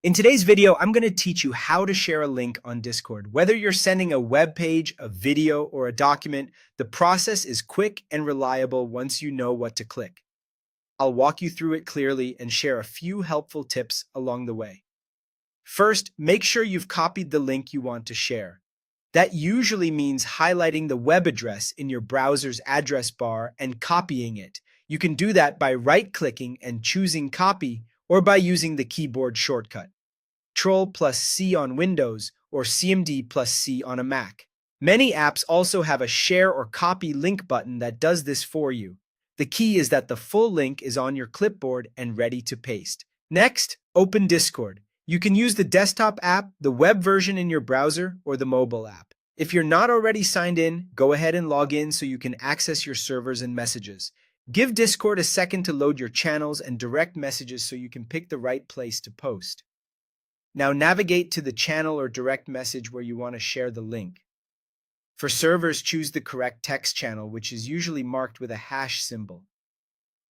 In today's video, I'm going to teach you how to share a link on Discord. Whether you're sending a web page, a video, or a document, the process is quick and reliable once you know what to click. I'll walk you through it clearly and share a few helpful tips along the way. First, make sure you've copied the link you want to share. That usually means highlighting the web address in your browser's address bar and copying it. You can do that by right-clicking and choosing Copy, or by using the keyboard shortcut Ctrl+C on Windows or CMD+C on a Mac. Many apps also have a share or copy link button that does this for you. The key is that the full link is on your clipboard and ready to paste. Next, open Discord. You can use the desktop app, the web version in your browser, or the mobile app. If you're not already signed in, go ahead and log in so you can access your servers and messages. Give Discord a second to load your channels and direct messages so you can pick the right place to post. Now navigate to the channel or direct message where you want to share the link. For servers, choose the correct text channel, which is usually marked with a hash symbol.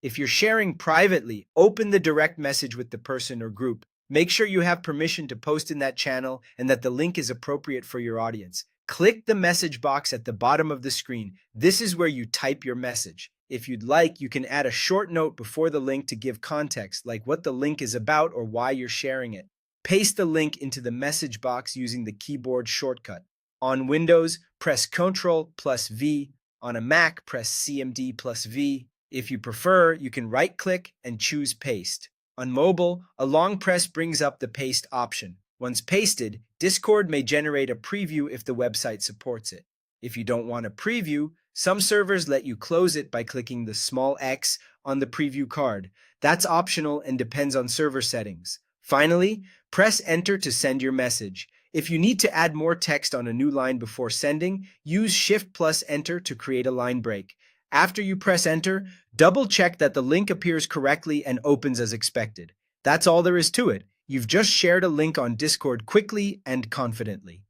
If you're sharing privately, open the direct message with the person or group. Make sure you have permission to post in that channel and that the link is appropriate for your audience. Click the message box at the bottom of the screen. This is where you type your message. If you'd like, you can add a short note before the link to give context, like what the link is about or why you're sharing it. Paste the link into the message box using the keyboard shortcut. On Windows, press Ctrl+V. On a Mac, press CMD+V. If you prefer, you can right-click and choose Paste. On mobile, a long press brings up the paste option. Once pasted, Discord may generate a preview if the website supports it. If you don't want a preview, some servers let you close it by clicking the small X on the preview card. That's optional and depends on server settings. Finally, press Enter to send your message. If you need to add more text on a new line before sending, use Shift+Enter to create a line break. After you press Enter, double-check that the link appears correctly and opens as expected. That's all there is to it. You've just shared a link on Discord quickly and confidently.